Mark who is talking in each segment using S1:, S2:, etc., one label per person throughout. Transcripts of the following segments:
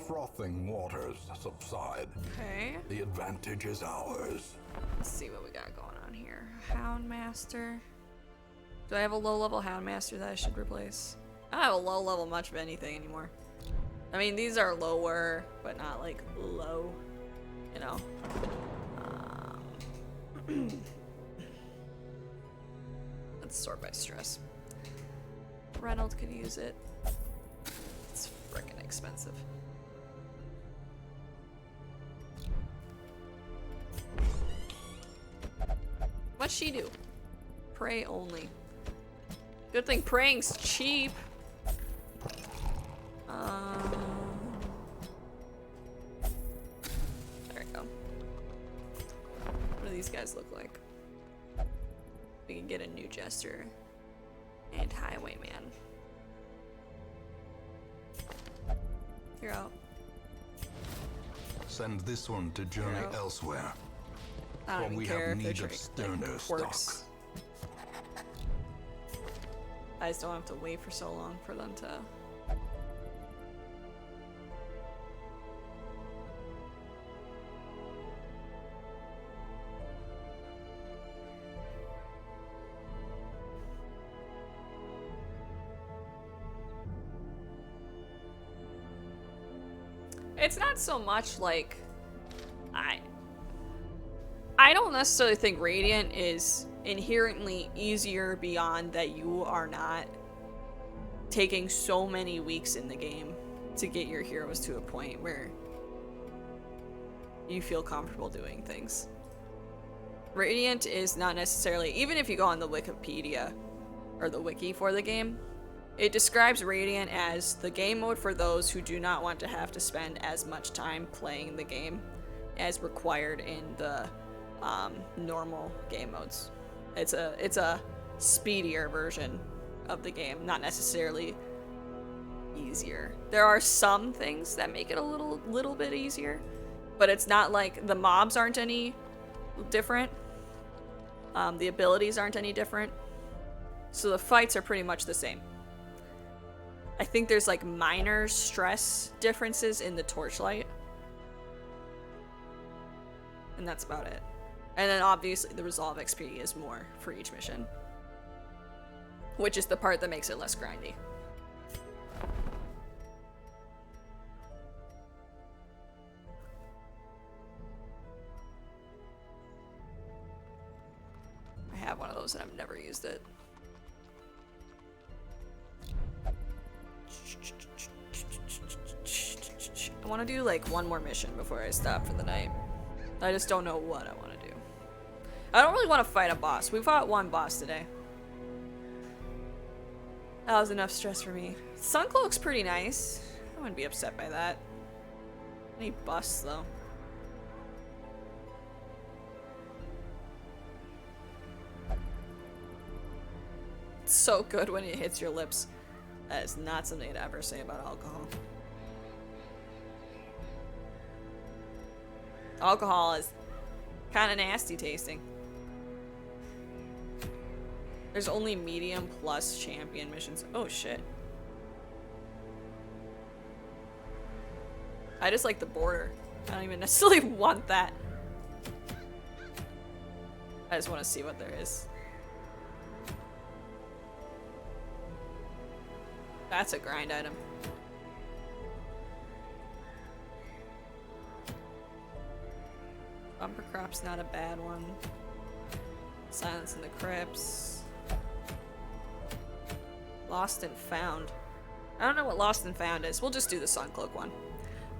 S1: frothing waters subside,
S2: Okay.
S1: the advantage is ours.
S2: Let's see what we got going on here. Houndmaster. Do I have a low-level Houndmaster that I should replace? I don't have a low-level much of anything anymore. I mean, these are lower, but not like low, you know. Let's sort by stress. Reynolds could use it. It's freaking expensive. What's she do? Pray only. Good thing praying's cheap. There we go. What do these guys look like? We can get a new jester and highwayman. You're out.
S1: Send this one to journey
S2: Yeah.
S1: elsewhere.
S2: I don't
S1: For
S2: even
S1: we
S2: care
S1: have
S2: if they're
S1: need of sterner
S2: quirks.
S1: stock.
S2: I just don't have to wait for so long for them to. It's not so much like I don't necessarily think Radiant is inherently easier beyond that you are not taking so many weeks in the game to get your heroes to a point where you feel comfortable doing things. Radiant is not necessarily, even if you go on the Wikipedia or the wiki for the game, it describes Radiant as the game mode for those who do not want to have to spend as much time playing the game as required in the normal game modes. It's a speedier version of the game, not necessarily easier. There are some things that make it a little bit easier, but it's not like the mobs aren't any different. The abilities aren't any different. So the fights are pretty much the same. I think there's like minor stress differences in the torchlight. And that's about it. And then obviously the resolve XP is more for each mission, which is the part that makes it less grindy. I have one of those and I've never used it. I want to do like one more mission before I stop for the night. I just don't know what I want to do. I don't really want to fight a boss. We fought one boss today. That was enough stress for me. Suncloak's pretty nice. I wouldn't be upset by that. Any busts though. It's so good when it hits your lips. That is not something to ever say about alcohol. Alcohol is kind of nasty tasting. There's only medium plus champion missions. Oh shit. I just like the border. I don't even necessarily want that. I just want to see what there is. That's a grind item. Bumper Crop's not a bad one. Silence in the Crypts. Lost and Found. I don't know what Lost and Found is. We'll just do the Suncloak one.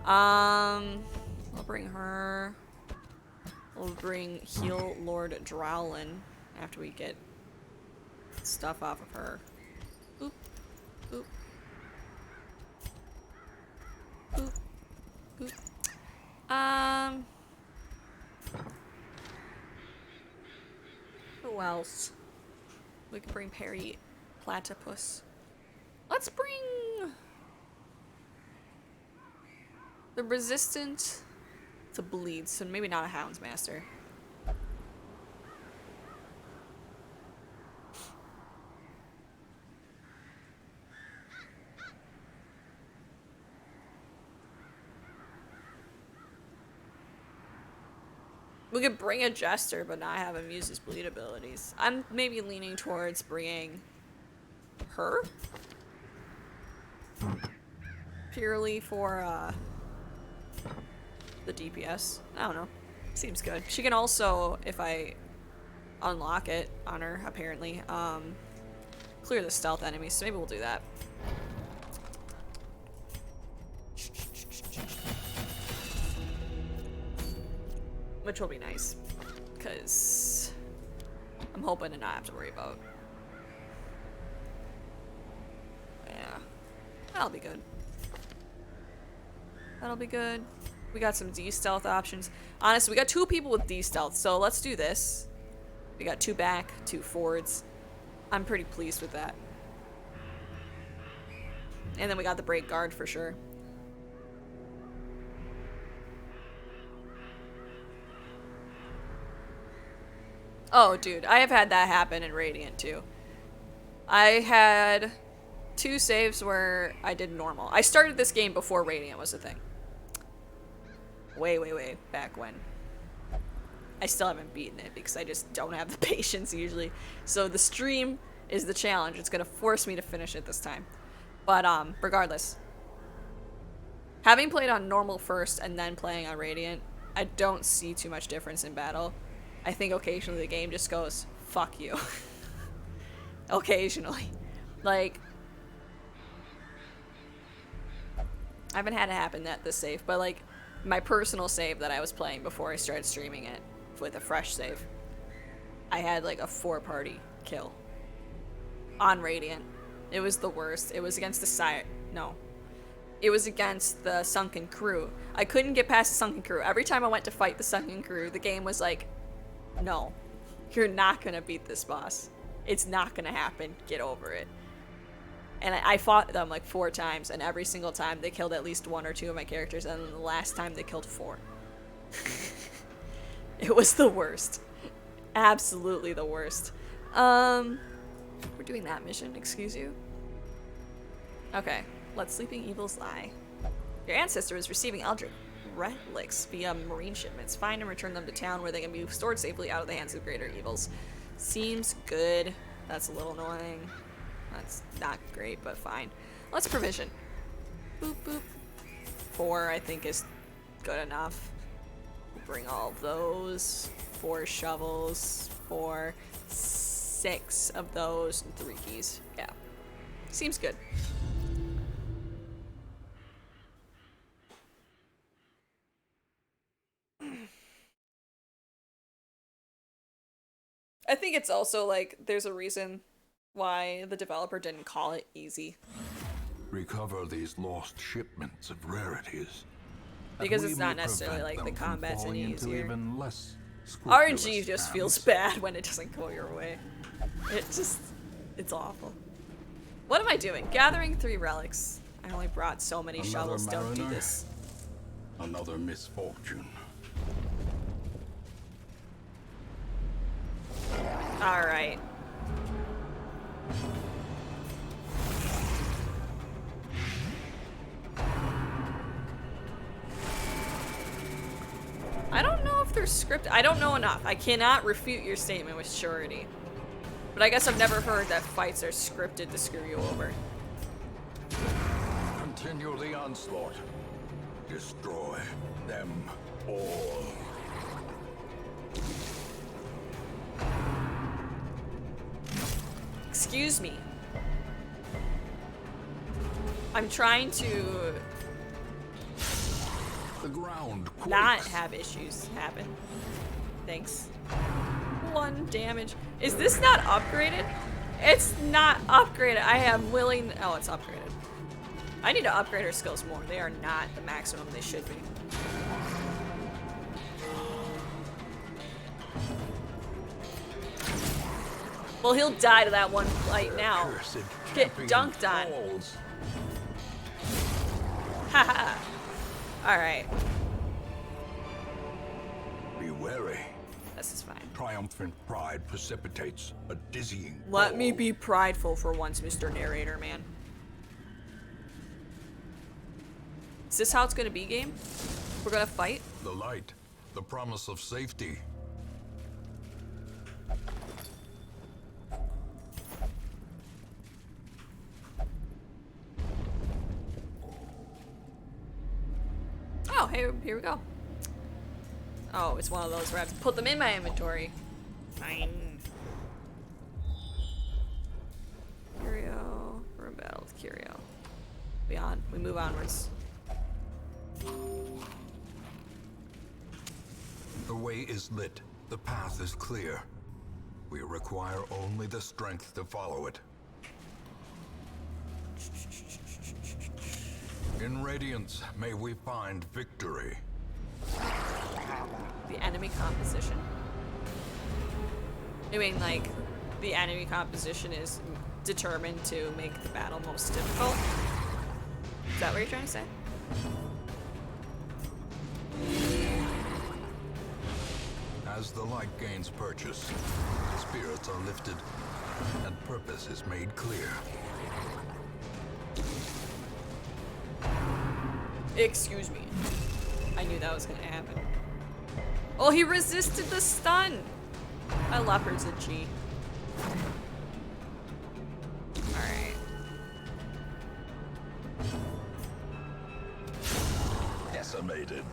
S2: I'll bring her. We'll bring Heal Lord Drowlin after we get stuff off of her. Oop. Oop. Oop. Oop. Who else? We can bring Perry Platypus. Let's bring the resistant to bleed, so maybe not a Houndsmaster. We could bring a jester, but not have him use his bleed abilities. I'm maybe leaning towards bringing her. Purely for, the DPS. I don't know. Seems good. She can also, if I unlock it on her, apparently, clear the stealth enemies, so maybe we'll do that. Which will be nice, because I'm hoping to not have to worry about. Yeah, that'll be good. That'll be good. We got some D-stealth options. Honestly, we got 2 people with D-stealth, so let's do this. We got 2 back, 2 forwards. I'm pretty pleased with that. And then we got the break guard for sure. Oh, dude, I have had that happen in Radiant too. I had 2 saves where I did normal. I started this game before Radiant was a thing. Way back when. I still haven't beaten it because I just don't have the patience usually. So the stream is the challenge. It's gonna force me to finish it this time. But regardless. Having played on normal first and then playing on Radiant, I don't see too much difference in battle. I think occasionally the game just goes, fuck you. Occasionally. Like, I haven't had it happen that this save, but like, my personal save that I was playing before I started streaming it with a fresh save, I had like a 4-party kill on Radiant. It was the worst. It was against the it was against the Sunken Crew. I couldn't get past the Sunken Crew. Every time I went to fight the Sunken Crew, the game was like, no, you're not gonna beat this boss. It's not gonna happen. Get over it. And I fought them like 4 times, and every single time they killed at least 1 or 2 of my characters, and then the last time they killed 4. It was the worst. Absolutely the worst. We're doing that mission, excuse you. Okay, let sleeping evils lie. Your ancestor is receiving Eldritch relics via marine shipments. Find and return them to town where they can be stored safely out of the hands of greater evils. Seems good. That's a little annoying. That's not great, but fine. Let's provision. Boop, boop. 4, I think, is good enough. Bring all of those. 4 shovels. 4. 6 of those. And 3 keys. Yeah. Seems good. I think it's also like, there's a reason why the developer didn't call it easy.
S1: Recover these lost shipments of rarities.
S2: Because it's not necessarily like the combat's any easier.
S1: Even less
S2: RNG just feels bad when it doesn't go your way. It's awful. What am I doing? Gathering 3 relics. I only brought so many shovels. Don't do this.
S1: Another misfortune.
S2: Alright. I don't know if they're scripted. I don't know enough. I cannot refute your statement with surety. But I guess I've never heard that fights are scripted to screw you over.
S1: Continue the onslaught. Destroy them all.
S2: Excuse me. I'm trying to
S1: The ground quakes.
S2: not have issues happen. Thanks. 1 damage. Is this not upgraded? It's not upgraded. I am willing. Oh, it's upgraded. I need to upgrade her skills more. They are not the maximum they should be. Well, he'll die to that 1 fight now. Get dunked on. Haha. Alright.
S1: Be wary.
S2: This is fine.
S1: Triumphant pride precipitates a dizzying
S2: Let me
S1: fall.
S2: be prideful for once, Mr. Narrator, man. Is this how it's gonna be, game? We're gonna fight?
S1: The light the promise of safety.
S2: Oh, hey, here we go. Oh, it's one of those where I have to put them in my inventory. Fine. Curio. We're in battle with Curio. Beyond. We move onwards.
S1: The way is lit. The path is clear. We require only the strength to follow it. In Radiance, may we find victory.
S2: The enemy composition? You mean like the enemy composition is determined to make the battle most difficult? Is that what you're trying to say?
S1: As the light gains purchase, spirits are lifted, and purpose is made clear.
S2: Excuse me. I knew that was gonna happen. Oh, he resisted the stun! My leopard's a G. Alright.
S1: Decimated.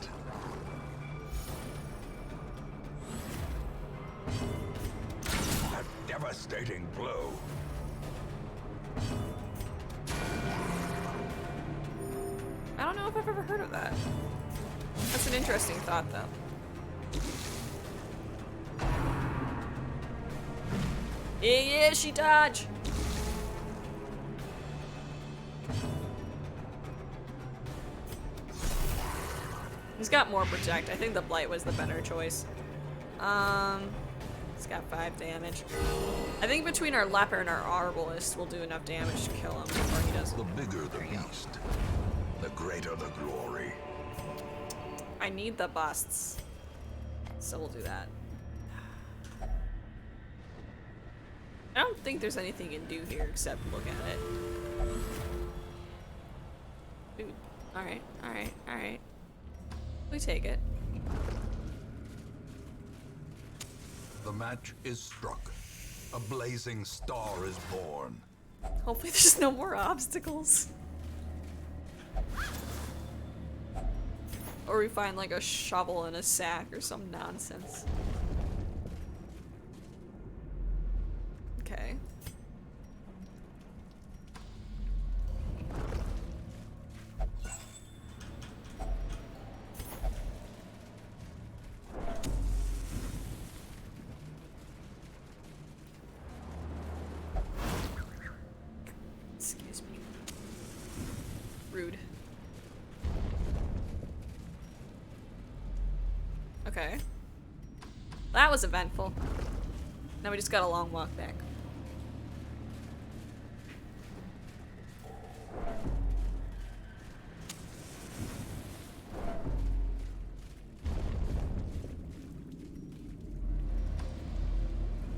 S1: A devastating blow.
S2: I don't know if I've ever heard of that. That's an interesting thought, though. Yeah, she dodged! He's got more protect. I think the blight was the better choice. He's got 5 damage. I think between our leper and our arbalist, we'll do enough damage to kill him before he does.
S1: The bigger the beast, the greater the glory.
S2: I need the busts, so we'll do that. I don't think there's anything you can do here except look at it. Dude. Alright, alright, alright. We take it.
S1: The match is struck. A blazing star is born.
S2: Hopefully there's no more obstacles. Or we find like a shovel and a sack or some nonsense. Okay. Excuse me. Rude. Okay. That was eventful. Now we just got a long walk back.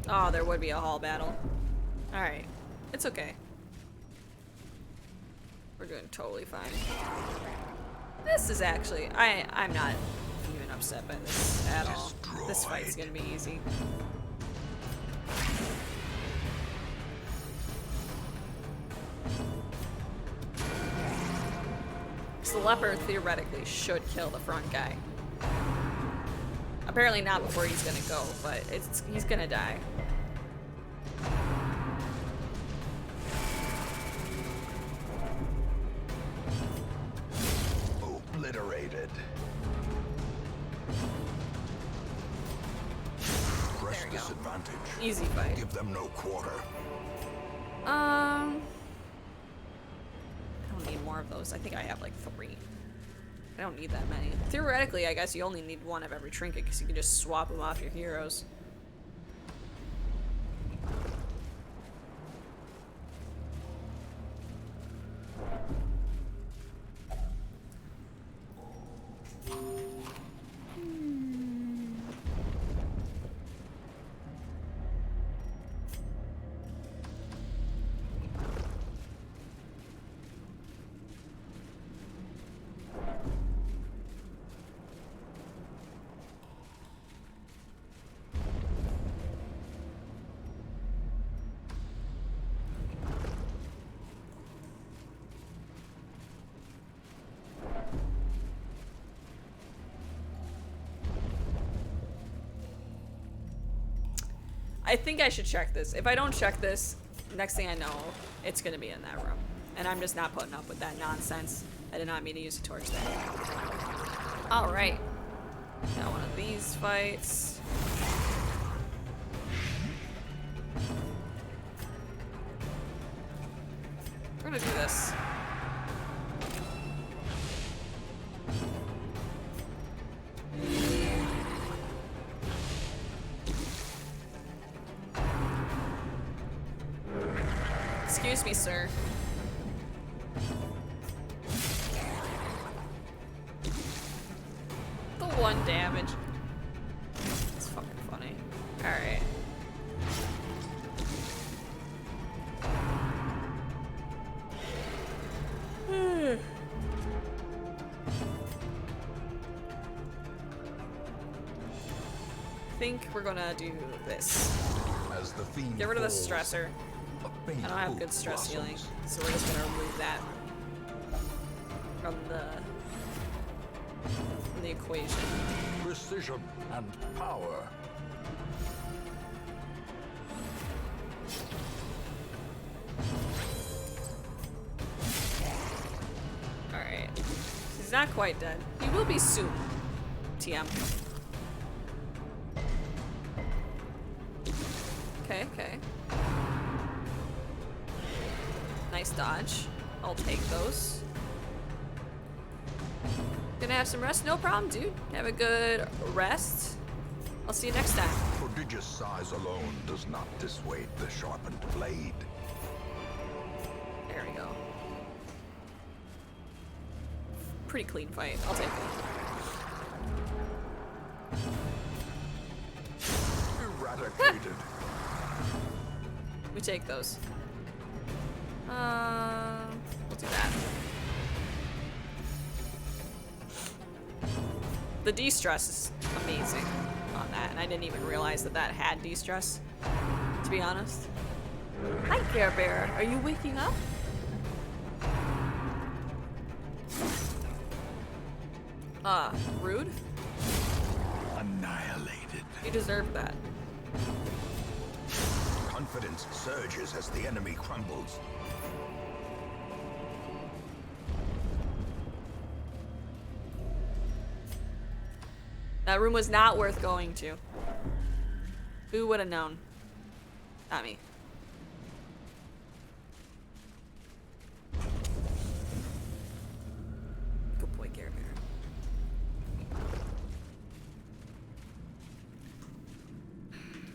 S2: Oh, there would be a hall battle. Alright. It's okay. We're doing totally fine. This is actually... I'm not even upset by this at all. This fight's gonna be easy. So the leper theoretically should kill the front guy. Apparently not before he's gonna go, but he's gonna die.
S1: Obliterated. Press
S2: There we go.
S1: disadvantage.
S2: Easy fight.
S1: Give them no quarter.
S2: I don't need more of those. I think I have like 3. I don't need that many. Theoretically, I guess you only need 1 of every trinket because you can just swap them off your heroes. I think I should check this. If I don't check this, next thing I know, it's gonna be in that room. And I'm just not putting up with that nonsense. I did not mean to use a torch there. Alright. Got one of these fights. We're gonna do this. Excuse me, sir. The 1 damage. It's fucking funny. Alright. I think we're gonna do this.
S1: As the theme
S2: Get rid of the
S1: falls,
S2: stressor.
S1: a faint
S2: I don't have
S1: hope
S2: good stress healing,
S1: blossoms.
S2: so we're just gonna remove that from the equation.
S1: Precision and power.
S2: Alright. He's not quite dead. He will be soon. TM. Okay, okay. Nice dodge. I'll take those. Gonna have some rest? No problem, dude. Have a good rest. I'll see you next time.
S1: Prodigious size alone does not dissuade the sharpened blade.
S2: There we go. Pretty clean fight. I'll take it.
S1: Eradicated.
S2: We take those. We'll do that. The de-stress is amazing on that, and I didn't even realize that that had de-stress, to be honest. Hi, Care Bear. Are you waking up? Rude?
S1: Annihilated.
S2: You deserve that.
S1: Confidence surges as the enemy crumbles.
S2: That room was not worth going to. Who would have known? Not me. Good boy, Care Bear.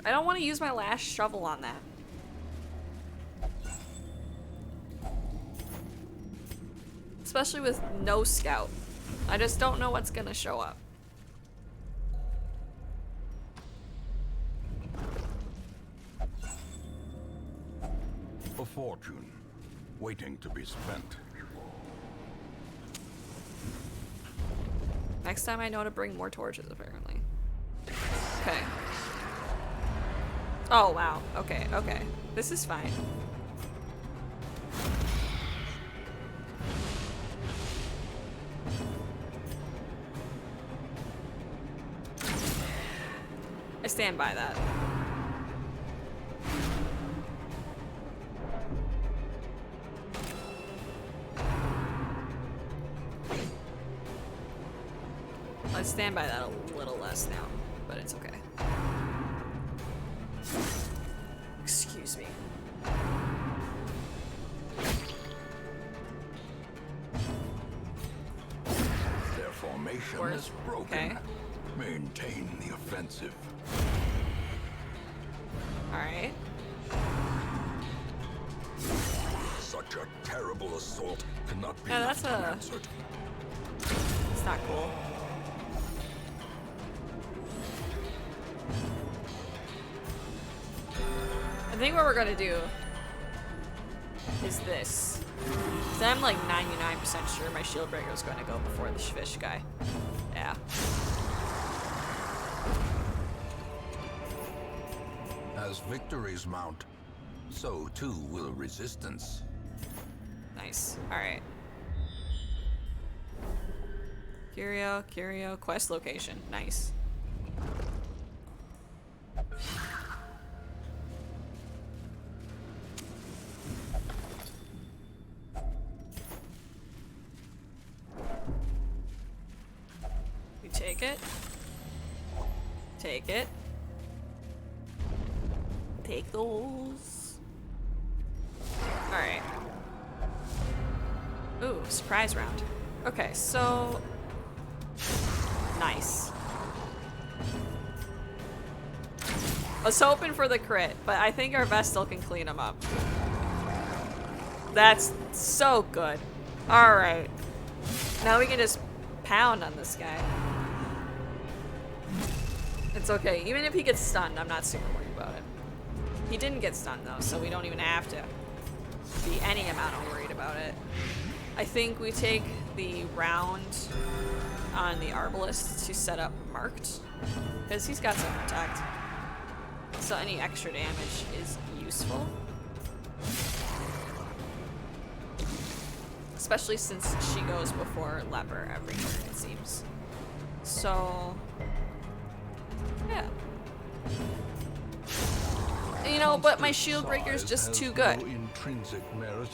S2: I don't want to use my last shovel on that. Especially with no scout. I just don't know what's gonna show up.
S1: A fortune, waiting to be spent.
S2: Next time I know to bring more torches, apparently. Okay. Oh, wow. Okay, okay. This is fine. I stand by that. I stand by that a little less now, but it's okay. Excuse me.
S1: Their formation
S2: Worth.
S1: is broken.
S2: Okay.
S1: Maintain the offensive.
S2: Alright.
S1: Such a terrible assault cannot be
S2: Yeah, that's
S1: left
S2: a-
S1: unanswered.
S2: It's not cool. I think what we're gonna do is this. So I'm like 99% sure my shield breaker is going to go before the fish guy. Yeah.
S1: As victories mount, so too will resistance.
S2: Nice. Alright. Curio, quest location. Nice. Take it. Take it. Take those. Alright. Ooh, surprise round. Okay, so... Nice. I was hoping for the crit, but I think our Vestal can clean him up. That's so good. Alright. Now we can just pound on this guy. It's okay. Even if he gets stunned, I'm not super worried about it. He didn't get stunned though, so we don't even have to be any amount of worried about it. I think we take the round on the Arbalist to set up Marked, because he's got some protect. So any extra damage is useful. Especially since she goes before Leper every turn, it seems. So, yeah. You know, but my shield breaker is just too good.
S1: No intrinsic merit,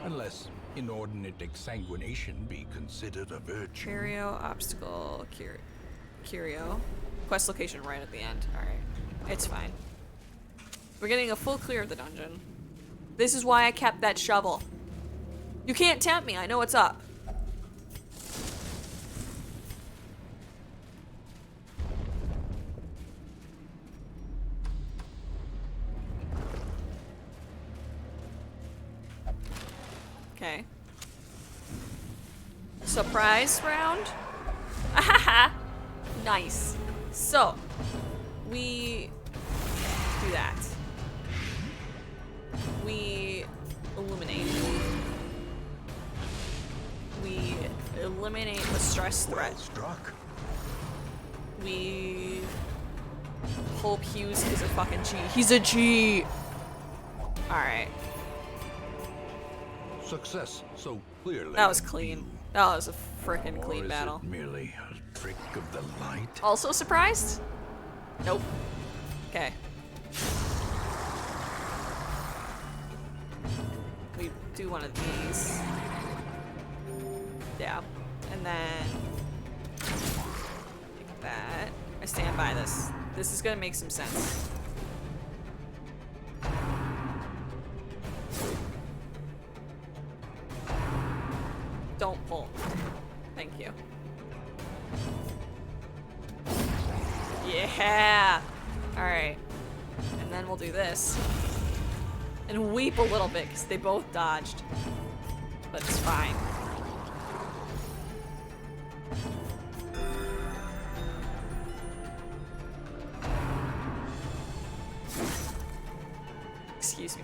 S1: unless inordinate exsanguination be considered a virtue.
S2: Curio, obstacle, Curio. Quest location right at the end. Alright. It's fine. We're getting a full clear of the dungeon. This is why I kept that shovel. You can't tempt me, I know what's up. Okay. Surprise round? Ahaha! Nice. So, we do that. We illuminate. We eliminate the stress threat.
S1: Well struck.
S2: We hope Hughes is a fucking G. He's a G! Alright.
S1: Success so clearly.
S2: That was clean. That was a frickin'
S1: Or
S2: clean
S1: is
S2: battle.
S1: it merely a trick of the light?
S2: Also surprised? Nope. Okay. We do one of these. Yeah. And then like that. I stand by this. This is gonna make some sense. Don't pull. Thank you. Yeah! Alright. And then we'll do this. And weep a little bit, because they both dodged. But it's fine. Excuse me.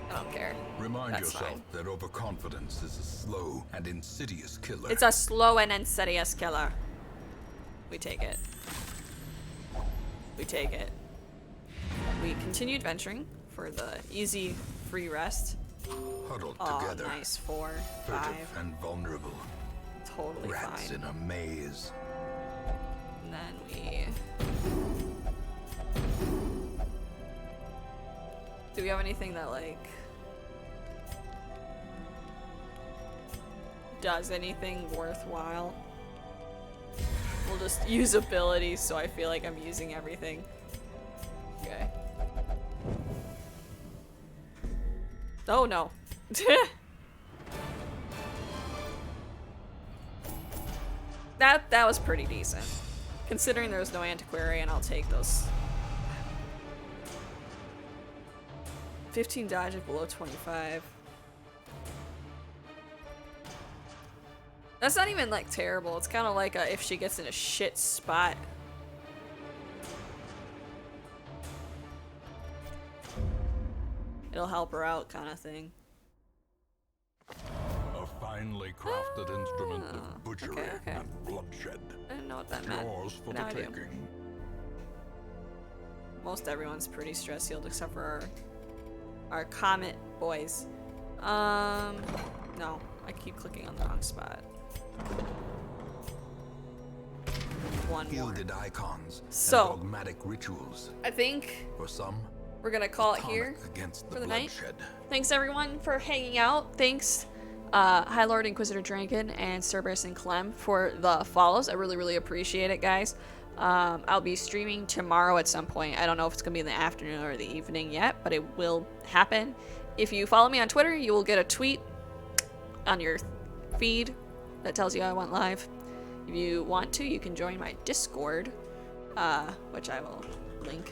S2: I don't care.
S1: Remind
S2: That's
S1: yourself
S2: fine.
S1: that overconfidence is a slow and insidious killer.
S2: It's a slow and insidious killer. We take it. We take it. We continue adventuring for the easy free rest.
S1: Huddled
S2: Oh,
S1: together,
S2: nice. 4, 5.
S1: furtive and vulnerable.
S2: Totally
S1: Rats
S2: fine.
S1: in a maze.
S2: And then we... Do we have anything that, like... does anything worthwhile? We'll just use abilities, so I feel like I'm using everything. Okay. Oh no. That was pretty decent. Considering there was no antiquarian, I'll take those. 15 dodge at below 25. That's not even like terrible. It's kind of like if she gets in a shit spot. It'll help her out kind of thing.
S1: A finely crafted instrument of butchery
S2: okay.
S1: and bloodshed.
S2: I didn't know what that meant.
S1: Yours for
S2: Now
S1: the
S2: I do.
S1: taking.
S2: Most everyone's pretty stress healed except for our comet boys. No, I keep clicking on the wrong spot. One more.
S1: Gilded icons
S2: So-
S1: and dogmatic rituals.
S2: I think
S1: For some,
S2: we're gonna call it
S1: Tonic
S2: here
S1: against
S2: for the night.
S1: bloodshed.
S2: Thanks everyone for hanging out. Thanks High Lord Inquisitor Dragon and Cerberus and Clem for the follows. I really appreciate it, guys. I'll be streaming tomorrow at some point. I don't know if it's gonna be in the afternoon or the evening yet, but it will happen. If you follow me on Twitter, you will get a tweet on your feed that tells you I went live. If you want to, you can join my Discord, which I will link,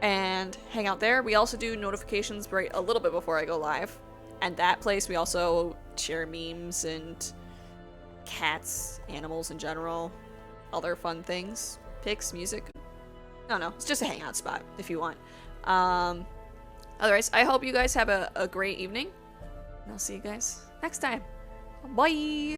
S2: and hang out there. We also do notifications right a little bit before I go live. And that place, we also share memes and cats, animals in general, other fun things, pics, music. I don't know. It's just a hangout spot if you want. Otherwise, I hope you guys have a great evening. And I'll see you guys next time. Bye!